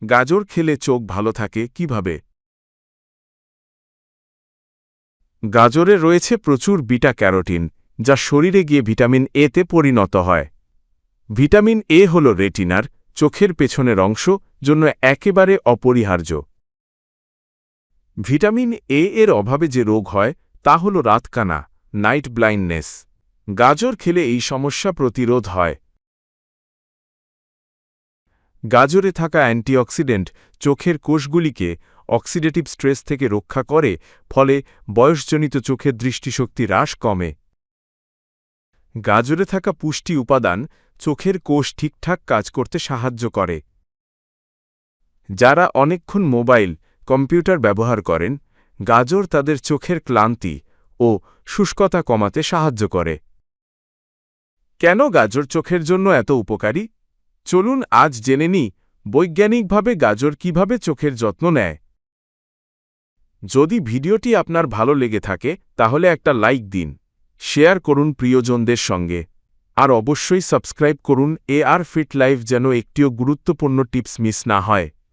গাজর খেলে চোখ ভালো থাকে কিভাবে? গাজরে রয়েছে প্রচুর বিটা ক্যারোটিন, যা শরীরে গিয়ে ভিটামিন এতে পরিণত হয়। ভিটামিন এ হল রেটিনার, চোখের পেছনের অংশ, জন্য একেবারে অপরিহার্য। ভিটামিন এ এর অভাবে যে রোগ হয় তা হল রাতকানা, নাইট ব্লাইন্ডনেস। গাজর খেলে এই সমস্যা প্রতিরোধ হয়। গাজরে থাকা অ্যান্টিঅক্সিডেন্ট চোখের কোষগুলিকে অক্সিডেটিভ স্ট্রেস থেকে রক্ষা করে, ফলে বয়সজনিত চোখের দৃষ্টিশক্তি হ্রাস কমে। গাজরে থাকা পুষ্টি উপাদান চোখের কোষ ঠিকঠাক কাজ করতে সাহায্য করে। যারা অনেকক্ষণ মোবাইল, কম্পিউটার ব্যবহার করেন, গাজর তাদের চোখের ক্লান্তি ও শুষ্কতা কমাতে সাহায্য করে। কেন গাজর চোখের জন্য এত উপকারী? চলুন আজ জেনে নিই বৈজ্ঞানিকভাবে গাজর কিভাবে চোখের যত্ন নেয়। যদি ভিডিওটি আপনার ভালো লেগে থাকে তাহলে একটা লাইক দিন, শেয়ার করুন প্রিয়জনদের সঙ্গে, আর অবশ্যই সাবস্ক্রাইব করুন AR ফিট লাইফ যেন একটিও গুরুত্বপূর্ণ টিপস মিস না হয়।